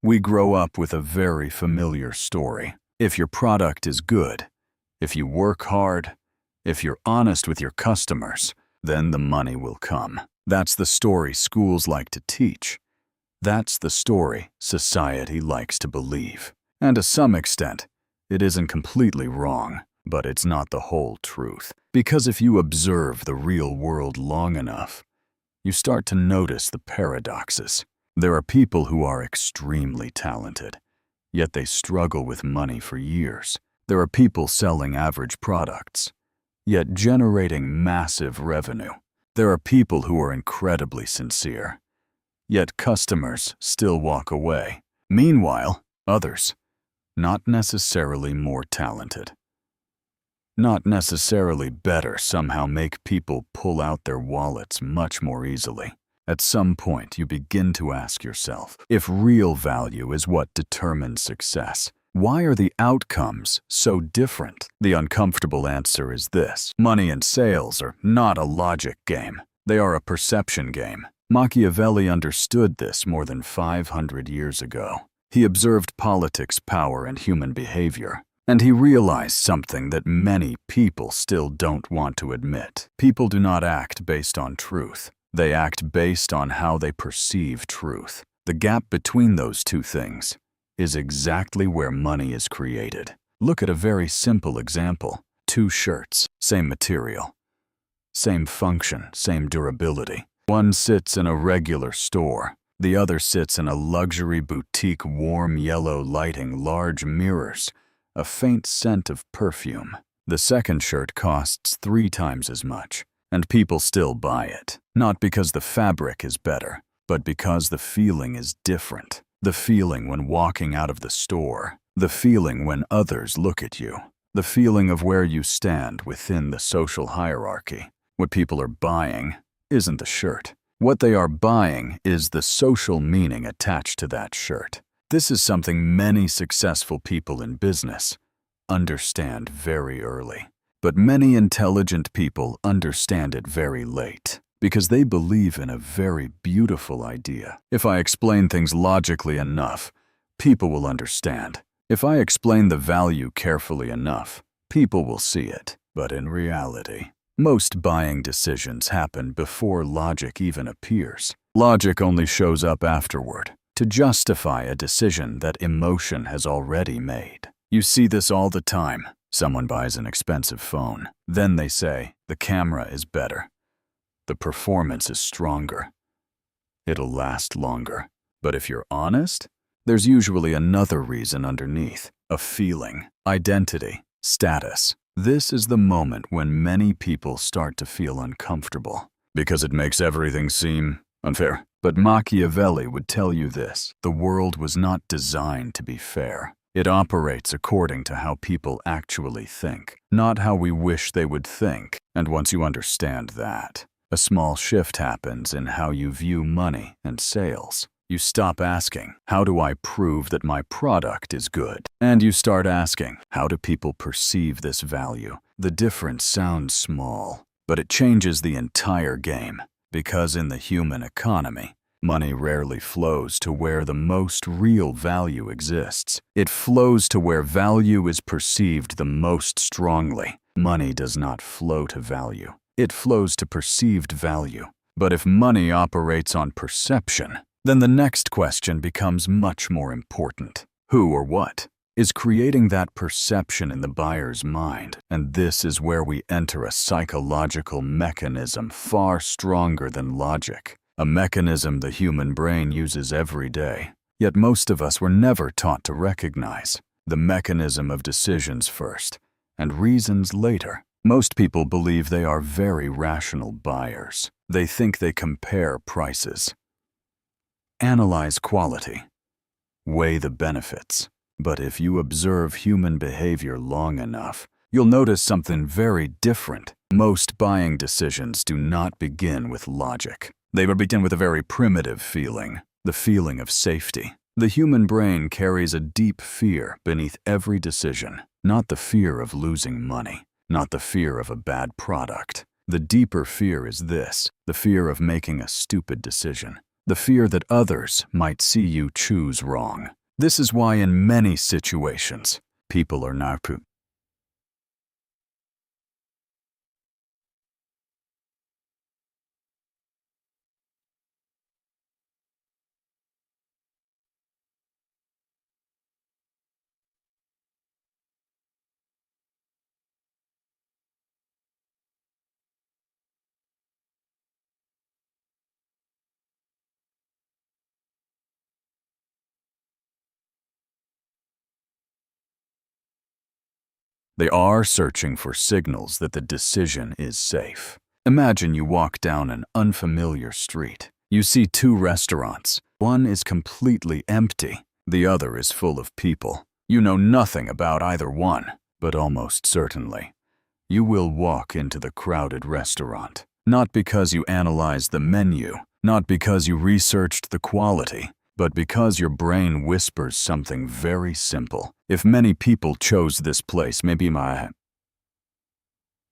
We grow up with a very familiar story. If your product is good, if you work hard, if you're honest with your customers, then the money will come. That's the story schools like to teach. That's the story society likes to believe. And to some extent, it isn't completely wrong, but it's not the whole truth. Because if you observe the real world long enough, you start to notice the paradoxes. There are people who are extremely talented, yet they struggle with money for years. There are people selling average products, yet generating massive revenue. There are people who are incredibly sincere, yet customers still walk away. Meanwhile, others, not necessarily more talented, not necessarily better, somehow make people pull out their wallets much more easily. At some point, you begin to ask yourself, if real value is what determines success, why are the outcomes so different? The uncomfortable answer is this: money and sales are not a logic game. They are a perception game. Machiavelli understood this more than 500 years ago. He observed politics, power, and human behavior, and he realized something that many people still don't want to admit. People do not act based on truth. They act based on how they perceive truth. The gap between those two things is exactly where money is created. Look at a very simple example. 2 shirts, same material, same function, same durability. One sits in a regular store. The other sits in a luxury boutique, warm yellow lighting, large mirrors, a faint scent of perfume. The second shirt costs 3 times as much, and people still buy it. Not because the fabric is better, but because the feeling is different. The feeling when walking out of the store, the feeling when others look at you, the feeling of where you stand within the social hierarchy. What people are buying isn't the shirt. What they are buying is the social meaning attached to that shirt. This is something many successful people in business understand very early. But many intelligent people understand it very late, because they believe in a very beautiful idea. If I explain things logically enough, people will understand. If I explain the value carefully enough, people will see it. But in reality, most buying decisions happen before logic even appears. Logic only shows up afterward, to justify a decision that emotion has already made. You see this all the time. Someone buys an expensive phone. Then they say, the camera is better. The performance is stronger. It'll last longer. But if you're honest, there's usually another reason underneath. A feeling, identity, status. This is the moment when many people start to feel uncomfortable, because it makes everything seem unfair. But Machiavelli would tell you this: the world was not designed to be fair. It operates according to how people actually think, not how we wish they would think. And once you understand that, a small shift happens in how you view money and sales. You stop asking, how do I prove that my product is good? And you start asking, how do people perceive this value? The difference sounds small, but it changes the entire game. Because in the human economy, money rarely flows to where the most real value exists. It flows to where value is perceived the most strongly. Money does not flow to value. It flows to perceived value. But if money operates on perception, then the next question becomes much more important. Who or what is creating that perception in the buyer's mind? And this is where we enter a psychological mechanism far stronger than logic. A mechanism the human brain uses every day, yet most of us were never taught to recognize. The mechanism of decisions first, and reasons later. Most people believe they are very rational buyers. They think they compare prices, analyze quality, weigh the benefits. But if you observe human behavior long enough, you'll notice something very different. Most buying decisions do not begin with logic. They begin with a very primitive feeling, the feeling of safety. The human brain carries a deep fear beneath every decision, not the fear of losing money, not the fear of a bad product. The deeper fear is this, the fear of making a stupid decision. the fear that others might see you choose wrong. This is why in many situations, people are not They are searching for signals that the decision is safe. Imagine you walk down an unfamiliar street. You see two restaurants. One is completely empty. The other is full of people. You know nothing about either one, but almost certainly, you will walk into the crowded restaurant. Not because you analyzed the menu, not because you researched the quality, but because your brain whispers something very simple. If many people chose this place, maybe I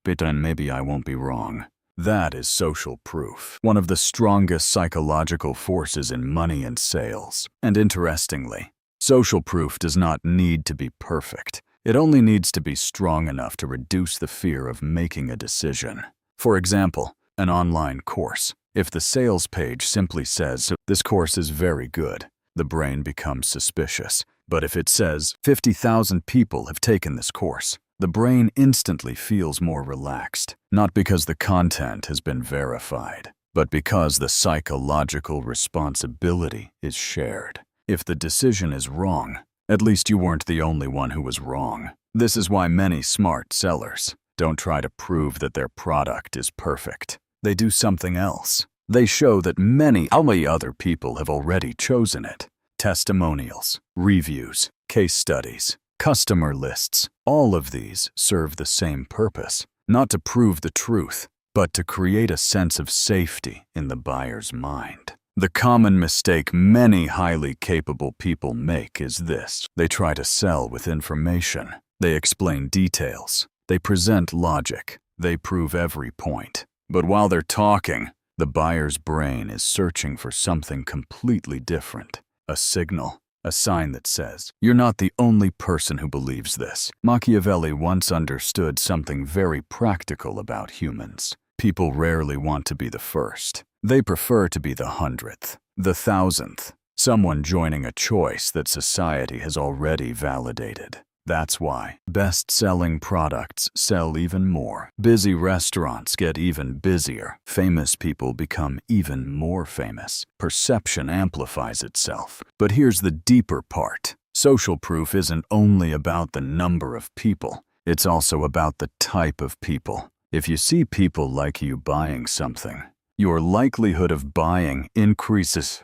won't be wrong. That is social proof, one of the strongest psychological forces in money and sales. And interestingly, social proof does not need to be perfect. It only needs to be strong enough to reduce the fear of making a decision. For example, an online course. If the sales page simply says, "This course is very good," the brain becomes suspicious. But if it says, 50,000 people have taken this course, the brain instantly feels more relaxed, not because the content has been verified, but because the psychological responsibility is shared. If the decision is wrong, at least you weren't the only one who was wrong. This is why many smart sellers don't try to prove that their product is perfect. They do something else. They show that many other people have already chosen it. Testimonials, reviews, case studies, customer lists, all of these serve the same purpose, not to prove the truth, but to create a sense of safety in the buyer's mind. The common mistake many highly capable people make is this. They try to sell with information. They explain details. They present logic. They prove every point. But while they're talking, the buyer's brain is searching for something completely different. A signal, a sign that says, "You're not the only person who believes this." Machiavelli once understood something very practical about humans. People rarely want to be the first. They prefer to be the 100th, the 1,000th, someone joining a choice that society has already validated. That's why best-selling products sell even more. Busy restaurants get even busier. Famous people become even more famous. Perception amplifies itself. But here's the deeper part. Social proof isn't only about the number of people. It's also about the type of people. If you see people like you buying something, your likelihood of buying increases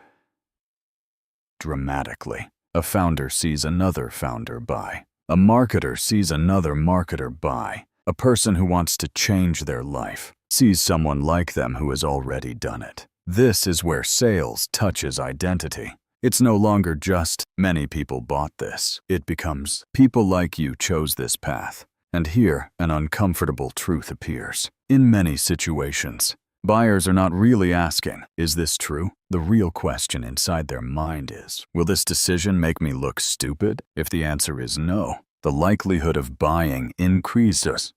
dramatically. A founder sees another founder buy. A marketer sees another marketer buy. A person who wants to change their life sees someone like them who has already done it. This is where sales touches identity. It's no longer just, "Many people bought this." It becomes, "People like you chose this path." And here, an uncomfortable truth appears. In many situations, buyers are not really asking, "Is this true?" The real question inside their mind is, "Will this decision make me look stupid?" If the answer is no, the likelihood of buying increases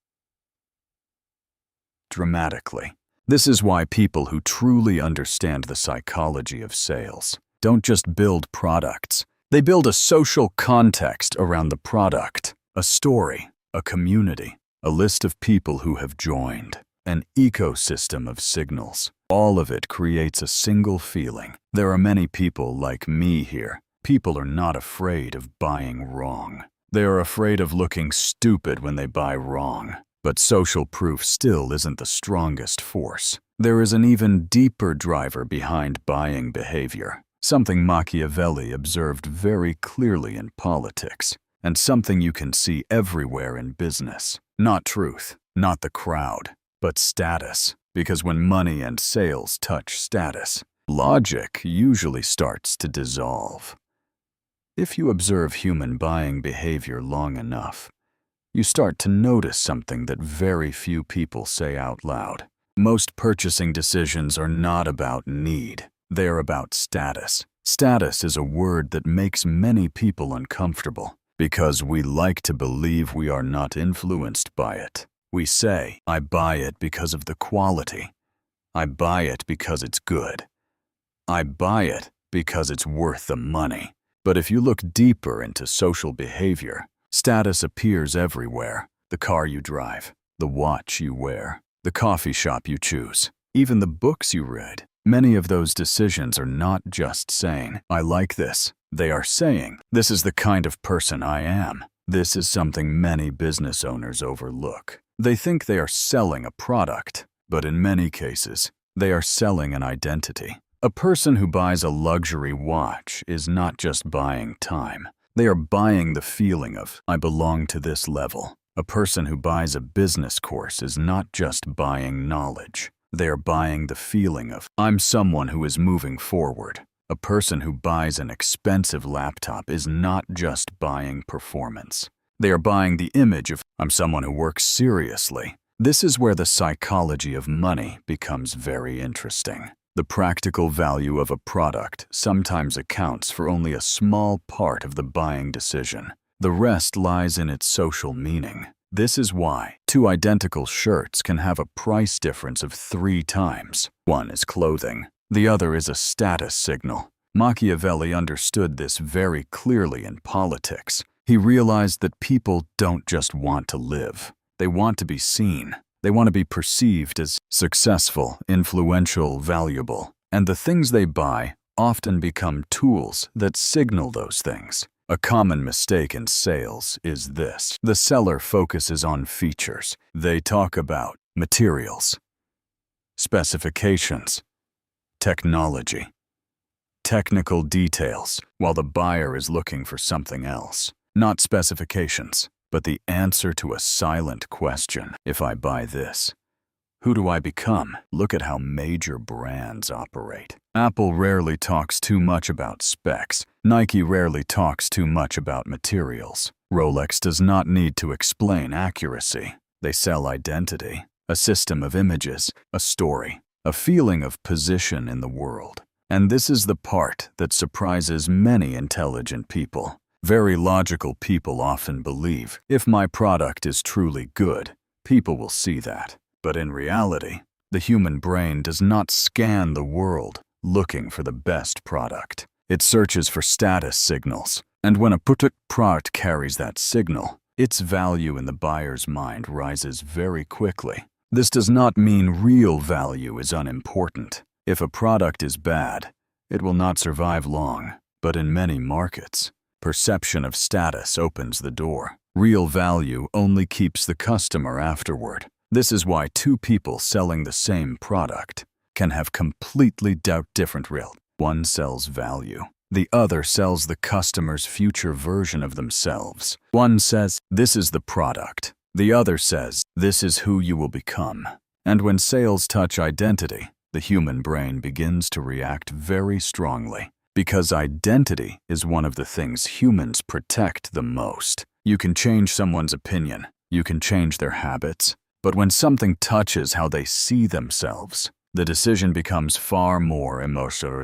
dramatically. This is why people who truly understand the psychology of sales don't just build products. They build a social context around the product, a story, a community, a list of people who have joined, an ecosystem of signals. All of it creates a single feeling. There are many people like me here. People are not afraid of buying wrong. They are afraid of looking stupid when they buy wrong. But social proof still isn't the strongest force. There is an even deeper driver behind buying behavior, something Machiavelli observed very clearly in politics, and something you can see everywhere in business. Not truth, not the crowd, but status. Because when money and sales touch status, logic usually starts to dissolve. If you observe human buying behavior long enough, you start to notice something that very few people say out loud. Most purchasing decisions are not about need. They are about status. Status is a word that makes many people uncomfortable because we like to believe we are not influenced by it. We say, I buy it because of the quality. I buy it because it's good. I buy it because it's worth the money. But if you look deeper into social behavior, status appears everywhere. The car you drive, the watch you wear, the coffee shop you choose, even the books you read. Many of those decisions are not just saying, I like this. They are saying, this is the kind of person I am. This is something many business owners overlook. They think they are selling a product, but in many cases, they are selling an identity. A person who buys a luxury watch is not just buying time. They are buying the feeling of, I belong to this level. A person who buys a business course is not just buying knowledge. They are buying the feeling of, I'm someone who is moving forward. A person who buys an expensive laptop is not just buying performance. They are buying the image of, I'm someone who works seriously. This is where the psychology of money becomes very interesting. The practical value of a product sometimes accounts for only a small part of the buying decision. The rest lies in its social meaning. This is why two identical shirts can have a price difference of 3 times. One is clothing. The other is a status signal. Machiavelli understood this very clearly in politics. He realized that people don't just want to live. They want to be seen. They want to be perceived as successful, influential, valuable. And the things they buy often become tools that signal those things. A common mistake in sales is this. The seller focuses on features. They talk about materials, specifications, technology, technical details, while the buyer is looking for something else. Not specifications, but the answer to a silent question. If I buy this, who do I become? Look at how major brands operate. Apple rarely talks too much about specs. Nike rarely talks too much about materials. Rolex does not need to explain accuracy. They sell identity, a system of images, a story, a feeling of position in the world. And this is the part that surprises many intelligent people. Very logical people often believe, if my product is truly good, people will see that. But in reality, the human brain does not scan the world looking for the best product. It searches for status signals, and when a product carries that signal, its value in the buyer's mind rises very quickly. This does not mean real value is unimportant. If a product is bad, it will not survive long. But in many markets, perception of status opens the door. Real value only keeps the customer afterward. This is why two people selling the same product can have completely different results. One sells value. The other sells the customer's future version of themselves. One says, this is the product. The other says, this is who you will become. And when sales touch identity, the human brain begins to react very strongly. Because identity is one of the things humans protect the most. You can change someone's opinion. You can change their habits. But when something touches how they see themselves, the decision becomes far more emotional.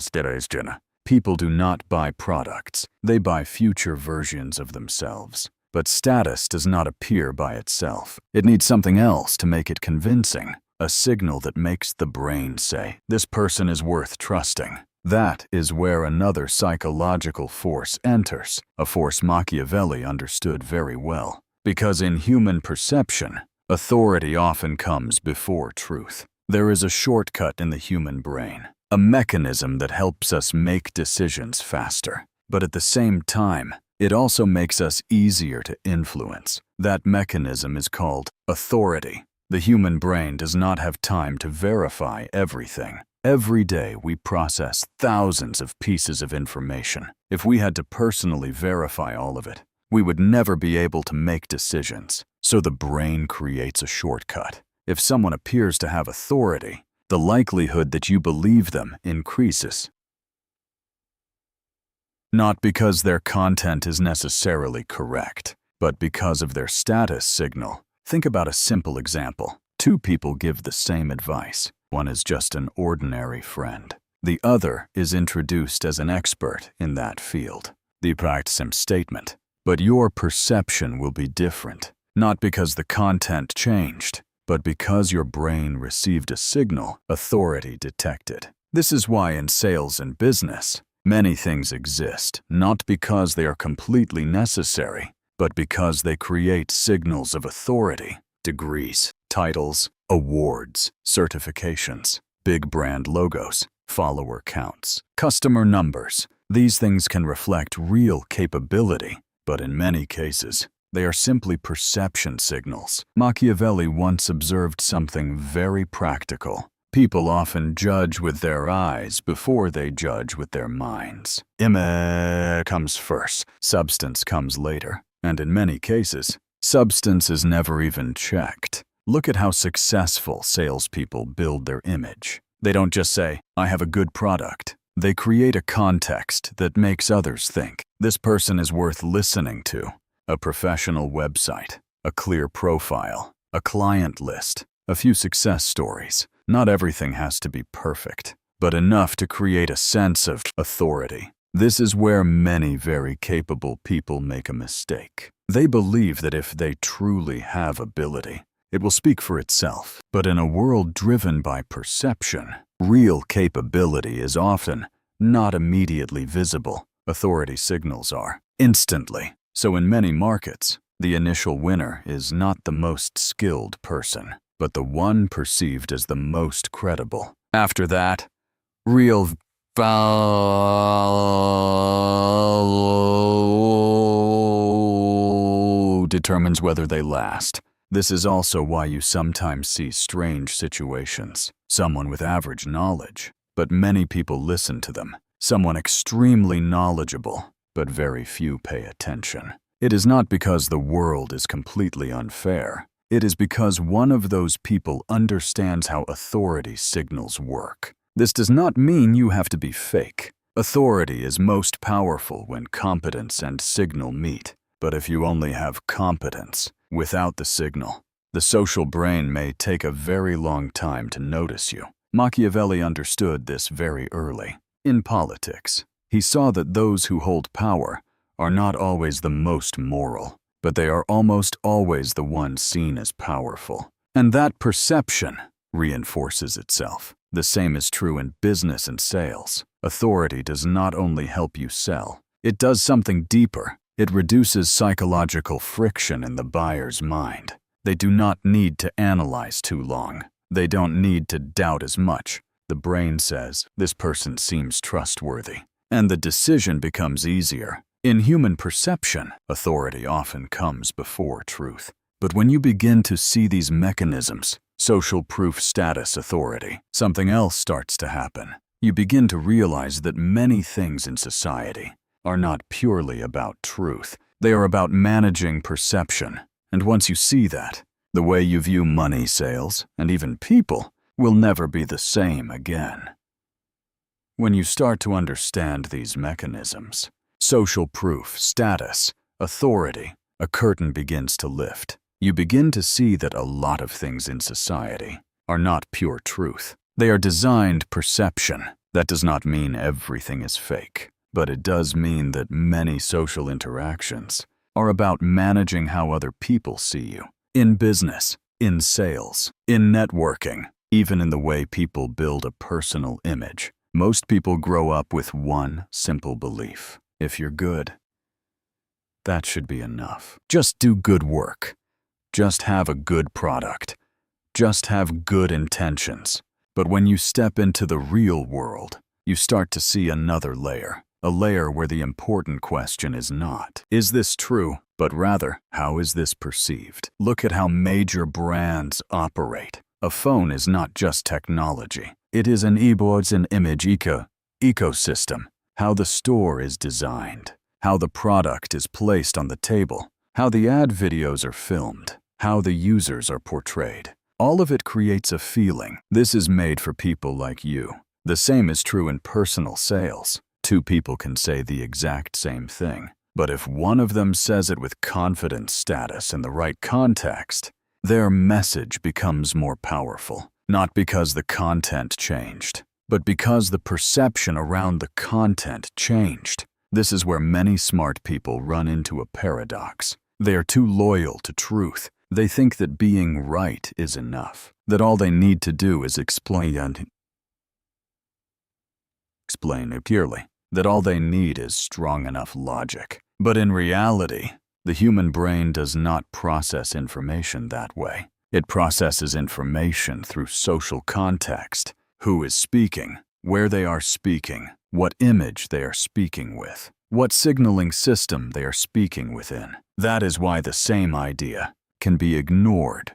People do not buy products. They buy future versions of themselves. But status does not appear by itself. It needs something else to make it convincing. A signal that makes the brain say, this person is worth trusting. That is where another psychological force enters, a force Machiavelli understood very well. Because in human perception, authority often comes before truth. There is a shortcut in the human brain, a mechanism that helps us make decisions faster. But at the same time, it also makes us easier to influence. That mechanism is called authority. The human brain does not have time to verify everything. Every day we process thousands of pieces of information. If we had to personally verify all of it, we would never be able to make decisions. So the brain creates a shortcut. If someone appears to have authority, the likelihood that you believe them increases. Not because their content is necessarily correct, but because of their status signal. Think about a simple example. Two people give the same advice. One is just an ordinary friend. The other is introduced as an expert in that field. The practice statement. But your perception will be different, not because the content changed, but because your brain received a signal authority detected. This is why in sales and business, many things exist, not because they are completely necessary, but because they create signals of authority, degrees, titles, awards, certifications, big brand logos, follower counts, customer numbers. These things can reflect real capability, but in many cases, they are simply perception signals. Machiavelli once observed something very practical. People often judge with their eyes before they judge with their minds. Image comes first, substance comes later, and in many cases, substance is never even checked. Look at how successful salespeople build their image. They don't just say, "I have a good product." They create a context that makes others think, this person is worth listening to. A professional website, a clear profile, a client list, a few success stories. Not everything has to be perfect, but enough to create a sense of authority. This is where many very capable people make a mistake. They believe that if they truly have ability, it will speak for itself. But in a world driven by perception, real capability is often not immediately visible. Authority signals are instantly. So in many markets, the initial winner is not the most skilled person, but the one perceived as the most credible. After that, real value determines whether they last. This is also why you sometimes see strange situations. Someone with average knowledge, but many people listen to them. Someone extremely knowledgeable, but very few pay attention. It is not because the world is completely unfair. It is because one of those people understands how authority signals work. This does not mean you have to be fake. Authority is most powerful when competence and signal meet. But if you only have competence without the signal, the social brain may take a very long time to notice you. Machiavelli understood this very early. In politics, he saw that those who hold power are not always the most moral, but they are almost always the ones seen as powerful. And that perception reinforces itself. The same is true in business and sales. Authority does not only help you sell, it does something deeper. It reduces psychological friction in the buyer's mind. They do not need to analyze too long. They don't need to doubt as much. The brain says, this person seems trustworthy, and the decision becomes easier. In human perception, authority often comes before truth. But when you begin to see these mechanisms, social proof, status, authority, something else starts to happen. You begin to realize that many things in society are not purely about truth. They are about managing perception. And once you see that, the way you view money, sales, and even people will never be the same again. When you start to understand these mechanisms, social proof, status, authority, a curtain begins to lift. You begin to see that a lot of things in society are not pure truth. They are designed perception. That does not mean everything is fake. But it does mean that many social interactions are about managing how other people see you. In business, in sales, in networking, even in the way people build a personal image. Most people grow up with one simple belief. If you're good, that should be enough. Just do good work. Just have a good product. Just have good intentions. But when you step into the real world, you start to see another layer. A layer where the important question is not, is this true? But rather, how is this perceived? Look at how major brands operate. A phone is not just technology. It is an e-boards and image ecosystem. How the store is designed, how the product is placed on the table, how the ad videos are filmed, how the users are portrayed. All of it creates a feeling. This is made for people like you. The same is true in personal sales. Two people can say the exact same thing, but if one of them says it with confidence, status, and the right context, their message becomes more powerful, not because the content changed, but because the perception around the content changed. This is where many smart people run into a paradox. They are too loyal to truth. They think that being right is enough, that all they need to do is explain it clearly, that all they need is strong enough logic. But in reality, the human brain does not process information that way. It processes information through social context. Who is speaking, where they are speaking, what image they are speaking with, what signaling system they are speaking within. That is why the same idea can be ignored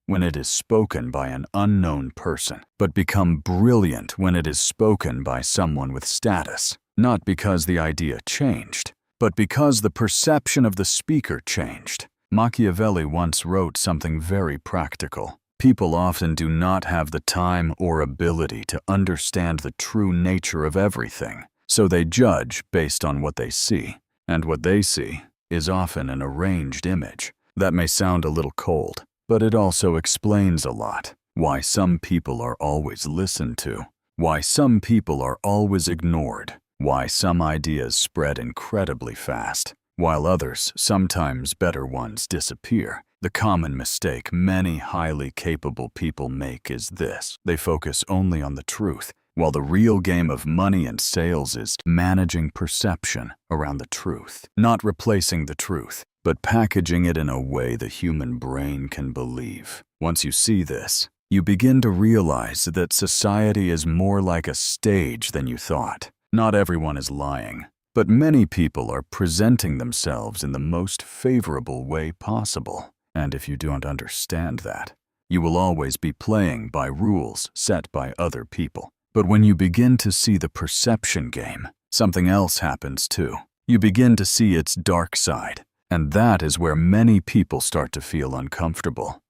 when it is spoken by an unknown person, but become brilliant when it is spoken by someone with status, not because the idea changed, but because the perception of the speaker changed. Machiavelli once wrote something very practical. People often do not have the time or ability to understand the true nature of everything, so they judge based on what they see, and what they see is often an arranged image. That may sound a little cold, but it also explains a lot. Why some people are always listened to, why some people are always ignored, why some ideas spread incredibly fast, while others, sometimes better ones, disappear. The common mistake many highly capable people make is this: they focus only on the truth, while the real game of money and sales is managing perception around the truth, not replacing the truth, but packaging it in a way the human brain can believe. Once you see this, you begin to realize that society is more like a stage than you thought. Not everyone is lying, but many people are presenting themselves in the most favorable way possible. And if you don't understand that, you will always be playing by rules set by other people. But when you begin to see the perception game, something else happens too. You begin to see its dark side, and that is where many people start to feel uncomfortable.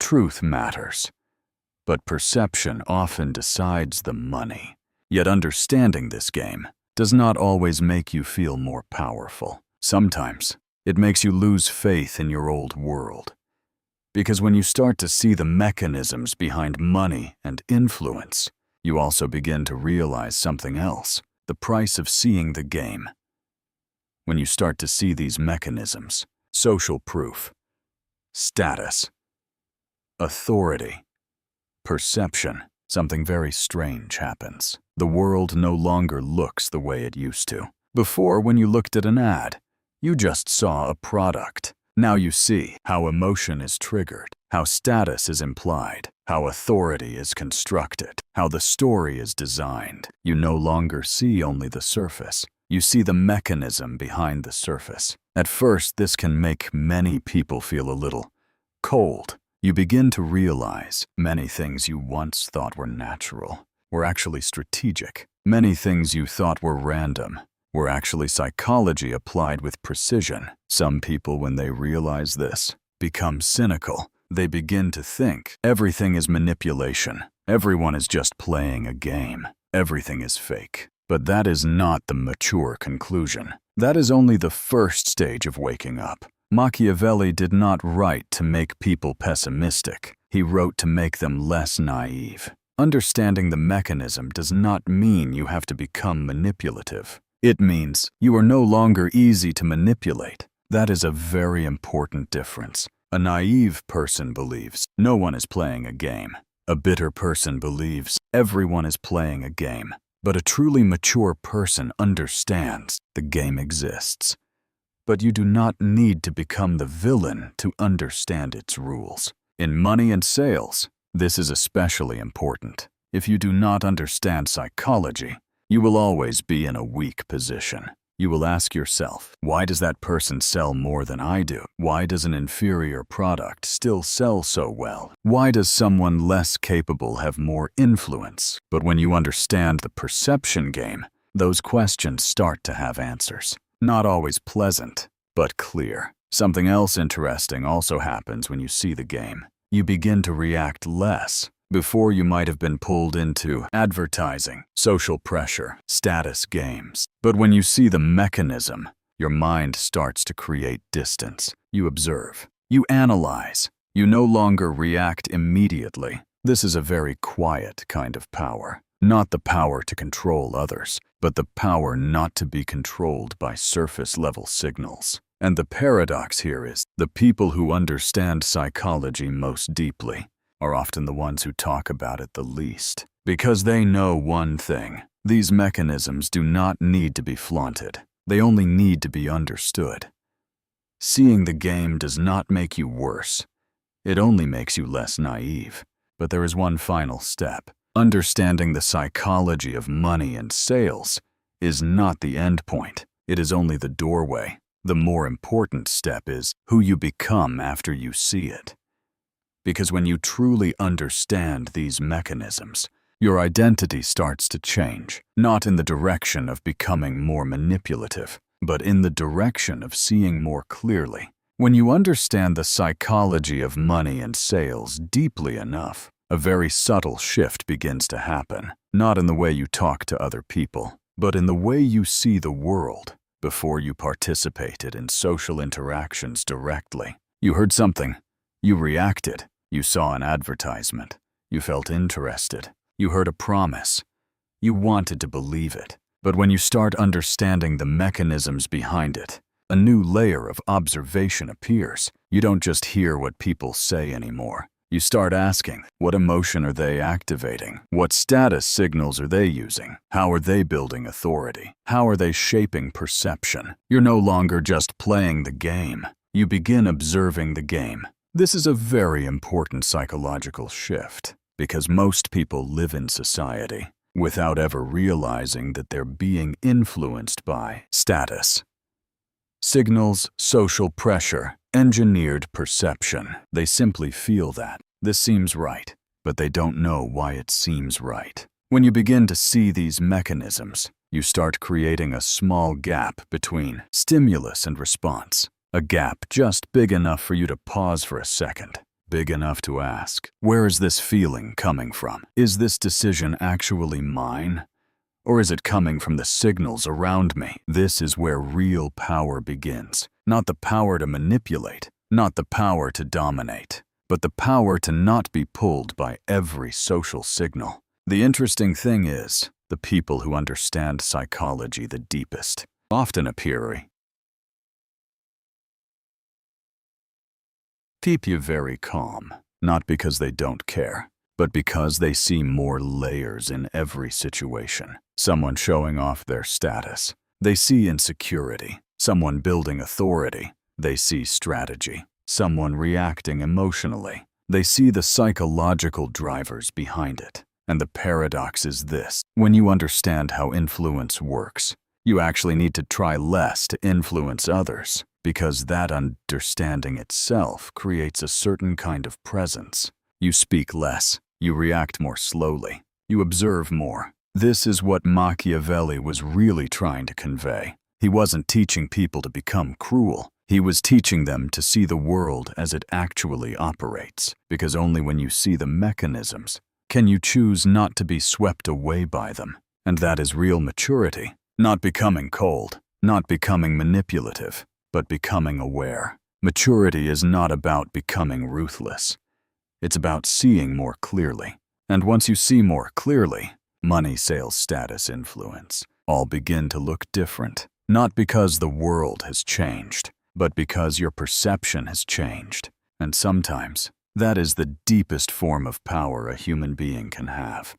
Truth matters, but perception often decides the money. Yet understanding this game does not always make you feel more powerful. Sometimes it makes you lose faith in your old world. Because when you start to see the mechanisms behind money and influence, you also begin to realize something else: the price of seeing the game. When you start to see these mechanisms, social proof, status, authority, perception, something very strange happens. The world no longer looks the way it used to. Before, when you looked at an ad, you just saw a product. Now you see how emotion is triggered, how status is implied, how authority is constructed, how the story is designed. You no longer see only the surface. You see the mechanism behind the surface. At first, this can make many people feel a little cold. You begin to realize many things you once thought were natural were actually strategic. Many things you thought were random were actually psychology applied with precision. Some people, when they realize this, become cynical. They begin to think everything is manipulation. Everyone is just playing a game. Everything is fake. But that is not the mature conclusion. That is only the first stage of waking up. Machiavelli did not write to make people pessimistic. He wrote to make them less naive. Understanding the mechanism does not mean you have to become manipulative. It means you are no longer easy to manipulate. That is a very important difference. A naive person believes no one is playing a game. A bitter person believes everyone is playing a game. But a truly mature person understands the game exists. But you do not need to become the villain to understand its rules. In money and sales, this is especially important. If you do not understand psychology, you will always be in a weak position. You will ask yourself, why does that person sell more than I do? Why does an inferior product still sell so well? Why does someone less capable have more influence? But when you understand the perception game, those questions start to have answers. Not always pleasant, but clear. Something else interesting also happens when you see the game. You begin to react less. Before, you might have been pulled into advertising, social pressure, status games. But when you see the mechanism, your mind starts to create distance. You observe. You analyze. You no longer react immediately. This is a very quiet kind of power. Not the power to control others, but the power not to be controlled by surface-level signals. And the paradox here is, the people who understand psychology most deeply are often the ones who talk about it the least. Because they know one thing: these mechanisms do not need to be flaunted. They only need to be understood. Seeing the game does not make you worse. It only makes you less naive. But there is one final step. Understanding the psychology of money and sales is not the end point. It is only the doorway. The more important step is who you become after you see it. Because when you truly understand these mechanisms, your identity starts to change, not in the direction of becoming more manipulative, but in the direction of seeing more clearly. When you understand the psychology of money and sales deeply enough, a very subtle shift begins to happen, not in the way you talk to other people, but in the way you see the world. Before you participated in social interactions directly, you heard something, you reacted, you saw an advertisement, you felt interested, you heard a promise, you wanted to believe it. But when you start understanding the mechanisms behind it, a new layer of observation appears. You don't just hear what people say anymore. You start asking, what emotion are they activating? What status signals are they using? How are they building authority? How are they shaping perception? You're no longer just playing the game. You begin observing the game. This is a very important psychological shift, because most people live in society without ever realizing that they're being influenced by status, signals, social pressure, engineered perception. They simply feel that this seems right, but they don't know why it seems right. When you begin to see these mechanisms, you start creating a small gap between stimulus and response. A gap just big enough for you to pause for a second, big enough to ask, where is this feeling coming from? Is this decision actually mine? Or is it coming from the signals around me? This is where real power begins. Not the power to manipulate, not the power to dominate, but the power to not be pulled by every social signal. The interesting thing is, the people who understand psychology the deepest often appear keep you very calm, not because they don't care, but because they see more layers in every situation. Someone showing off their status. They see insecurity. Someone building authority. They see strategy. Someone reacting emotionally. They see the psychological drivers behind it. And the paradox is this: when you understand how influence works, you actually need to try less to influence others, because that understanding itself creates a certain kind of presence. You speak less. You react more slowly. You observe more. This is what Machiavelli was really trying to convey. He wasn't teaching people to become cruel. He was teaching them to see the world as it actually operates, because only when you see the mechanisms can you choose not to be swept away by them. And that is real maturity. Not becoming cold, not becoming manipulative, but becoming aware. Maturity is not about becoming ruthless. It's about seeing more clearly. And once you see more clearly, money, sales, status, influence all begin to look different. Not because the world has changed, but because your perception has changed. And sometimes, that is the deepest form of power a human being can have.